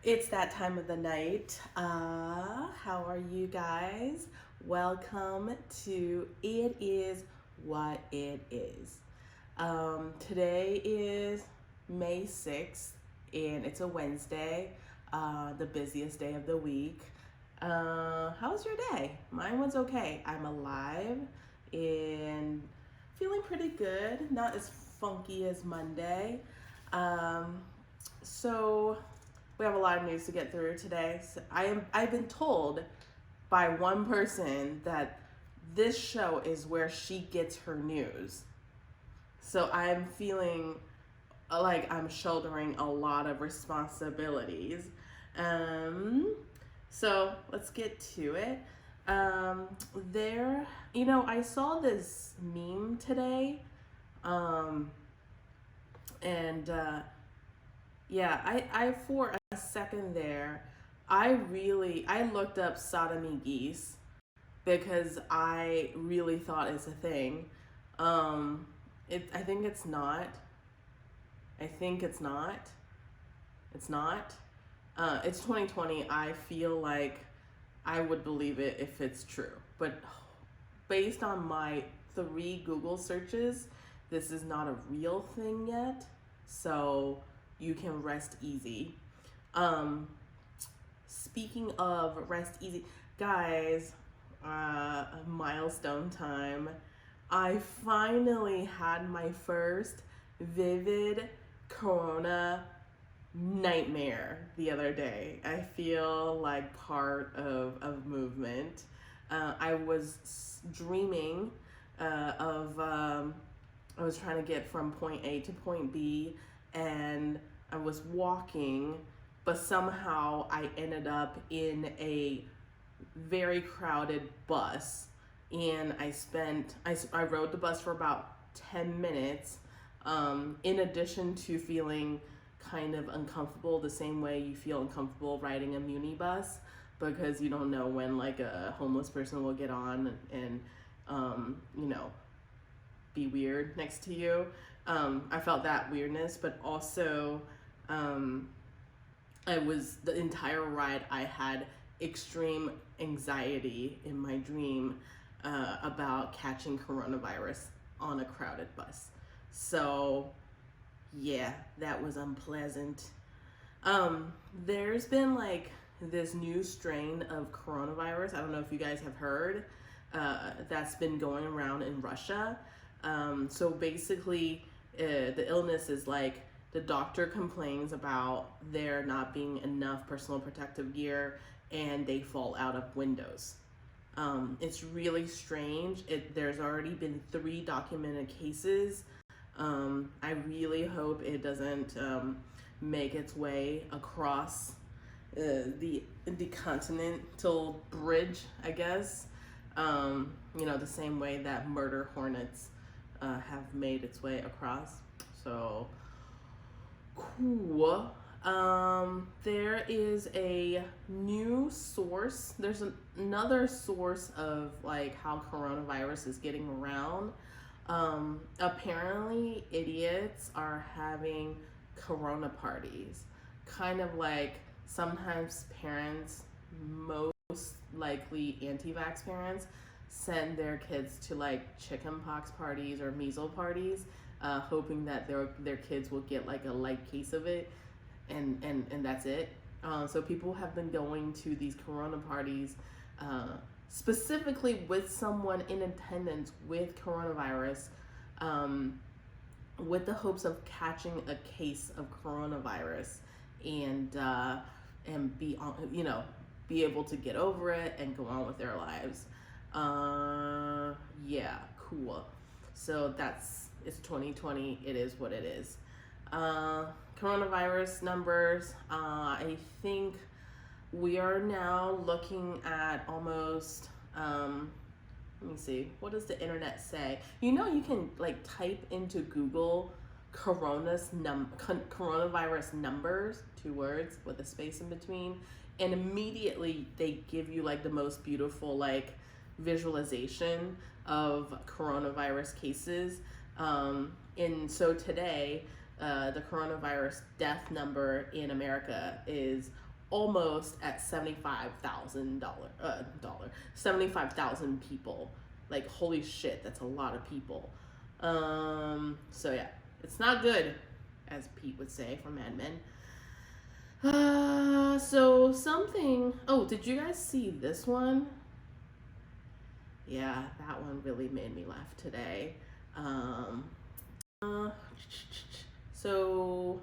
It's that time of the night. How are you guys? Welcome to It Is What It Is. Today is May 6th, and it's a Wednesday, the busiest day of the week. How's your day? Mine was okay. I'm alive and feeling pretty good. Not as funky as Monday. Um, so we have a lot of news to get through today. So I've been told by one person that this show is where she gets her news. So I'm feeling like I'm shouldering a lot of responsibilities. Um, so let's get to it. Um, I saw this meme today, um, and yeah, I for a second there, I looked up sodomy geese because I really thought it's a thing. Um, I think it's not. I think it's not. It's not. It's 2020. I feel like I would believe it if it's true. But based on my 3 Google searches, this is not a real thing yet. So you can rest easy. Um, Speaking of rest easy, guys, milestone time. I finally had my first vivid corona nightmare the other day. I feel like part of movement. I was dreaming I was trying to get from point A to point B, and I was walking, but somehow I ended up in a very crowded bus, and I rode the bus for about 10 minutes, in addition to feeling kind of uncomfortable the same way you feel uncomfortable riding a muni bus because you don't know when like a homeless person will get on and be weird next to you. I felt that weirdness, but also the entire ride I had extreme anxiety in my dream about catching coronavirus on a crowded bus. So yeah, that was unpleasant. There's been like this new strain of coronavirus. I don't know if you guys have heard. That's been going around in Russia. So basically, the illness is like the doctor complains about there not being enough personal protective gear and they fall out of windows. It's really strange. There's already been 3 documented cases. I really hope it doesn't make its way across the continental bridge, I guess. The same way that murder hornets have made its way across. So cool. There is a new source. There's another source of like how coronavirus is getting around. Apparently, idiots are having corona parties. Kind of like sometimes parents, most likely anti-vax parents, send their kids to like chickenpox parties or measles parties, hoping that their kids will get like a light case of it, and that's it. So people have been going to these corona parties, specifically with someone in attendance with coronavirus, with the hopes of catching a case of coronavirus and be able to get over it and go on with their lives. Yeah, cool. So it's 2020. It is what it is. Coronavirus numbers. I think we are now looking at almost. Let me see. What does the internet say? You can like type into Google coronavirus numbers, 2 words with a space in between, and immediately they give you like the most beautiful like visualization of coronavirus cases. And so today, the coronavirus death number in America is almost at $75,000 75,000 people. Like, holy shit, that's a lot of people. So yeah, it's not good, as Pete would say from Mad Men. So something. Oh, did you guys see this one? Yeah, that one really made me laugh today. Um, uh, so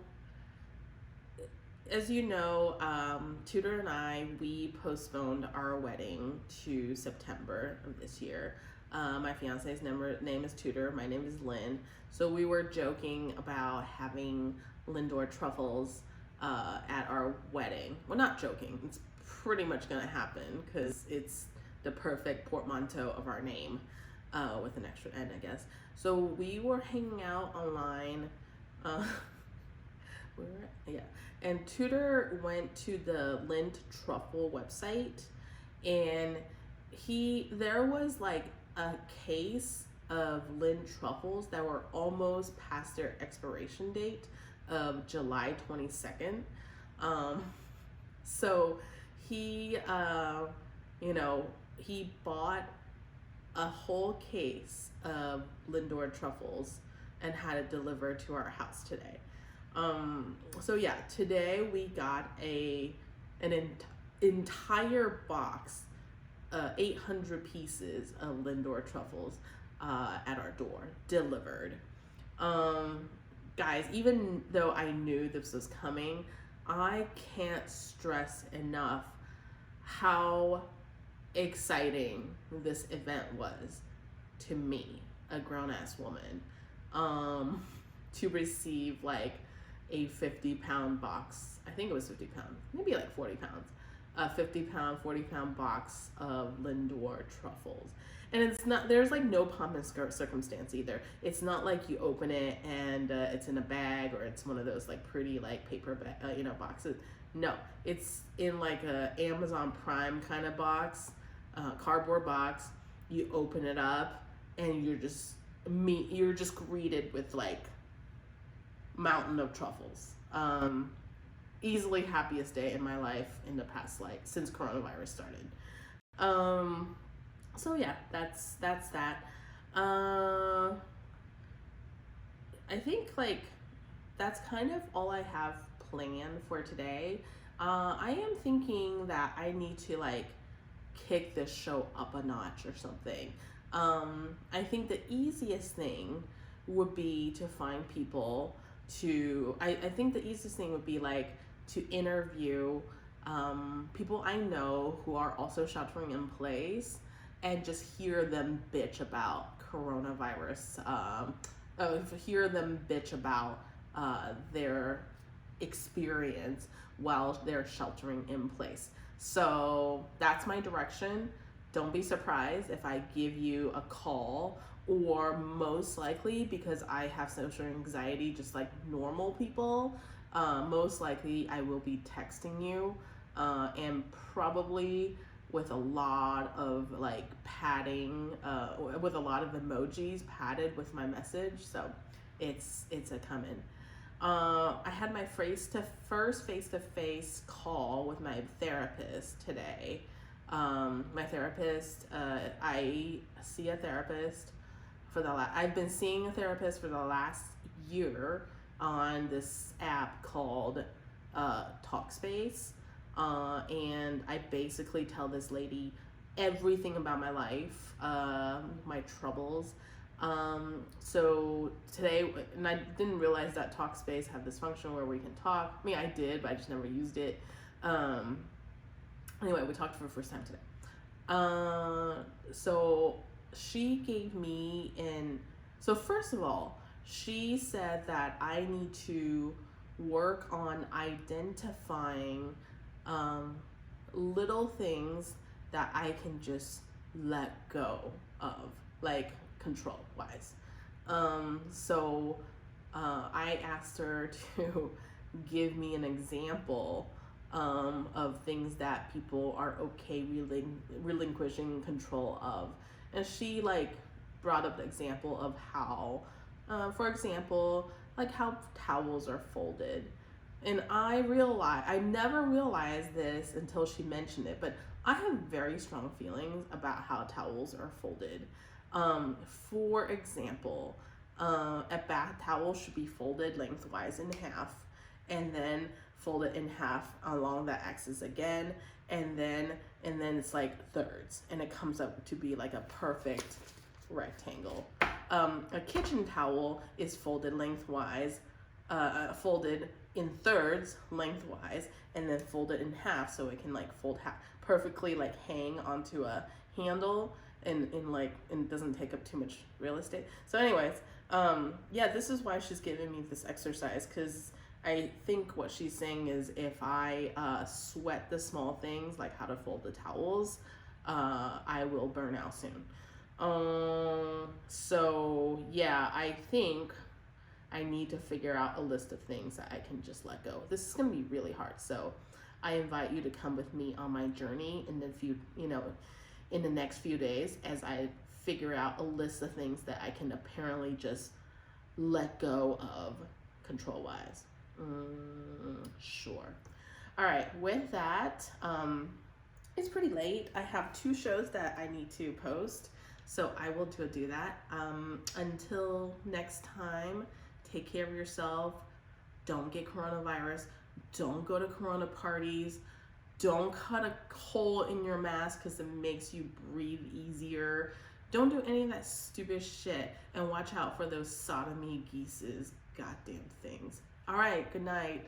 as you know, Tudor and I, we postponed our wedding to September of this year. My fiance's name is Tudor. My name is Lynn. So we were joking about having Lindor truffles at our wedding. Well, not joking. It's pretty much going to happen because it's the perfect portmanteau of our name with an extra N, I guess. So we were hanging out online. Yeah, and Tudor went to the Lindt Truffle website, and there was like a case of Lindt truffles that were almost past their expiration date of July 22nd. So he, he bought a whole case of Lindor truffles and had it delivered to our house today. So yeah, today we got entire box, 800 pieces of Lindor truffles at our door, delivered. Guys, even though I knew this was coming, I can't stress enough how exciting this event was to me, a grown-ass woman, to receive like a 50-pound box. I think it was 50 pounds, maybe like 40 pounds. A 50-pound, 40-pound box of Lindor truffles. And it's not, there's like no pomp and circumstance either. It's not like you open it and it's in a bag, or it's one of those like pretty like paper boxes. No, it's in like a Amazon Prime kind of box, cardboard box. You open it up and you're just greeted with like mountain of truffles. Easily happiest day in my life in the past, like since coronavirus started. So yeah, that's that. I think like that's kind of all I have planned for today. I am thinking that I need to like kick this show up a notch or something. I think the easiest thing would be to find people I think the easiest thing would be like to interview people I know who are also sheltering in place and just hear them bitch about coronavirus, hear them bitch about their experience while they're sheltering in place. So that's my direction. Don't be surprised if I give you a call, or most likely, because I have social anxiety just like normal people, most likely I will be texting you and probably with a lot of like padding, with a lot of emojis padded with my message. So it's a coming. I had my first face-to-face call with my therapist today. My therapist, I see a therapist I've been seeing a therapist for the last year on this app called Talkspace. And I basically tell this lady everything about my life, my troubles. So today, and I didn't realize that Talkspace had this function where we can talk. I mean, I did, but I just never used it. Anyway, we talked for the first time today. So she gave me so first of all, she said that I need to work on identifying little things that I can just let go of, like control wise. So I asked her to give me an example of things that people are okay relinquishing control of. And she like brought up the example of how, for example, like how towels are folded. And I never realized this until she mentioned it, but I have very strong feelings about how towels are folded. For example, a bath towel should be folded lengthwise in half, and then fold it in half along the axis again, and then it's like thirds, and it comes up to be like a perfect rectangle. A kitchen towel is folded lengthwise, folded in thirds lengthwise, and then fold it in half so it can like fold half perfectly, like hang onto a handle, and doesn't take up too much real estate. So anyways, yeah, this is why she's giving me this exercise, because I think what she's saying is if I sweat the small things like how to fold the towels, I will burn out soon. So yeah, I think I need to figure out a list of things that I can just let go. This is gonna be really hard, so I invite you to come with me on my journey in the next few days as I figure out a list of things that I can apparently just let go of control-wise. Sure. All right, with that, it's pretty late. I have 2 shows that I need to post, so I will do that. Until next time, take care of yourself. Don't get coronavirus. Don't go to corona parties. Don't cut a hole in your mask because it makes you breathe easier. Don't do any of that stupid shit. And watch out for those sodomy geese's goddamn things. All right, good night.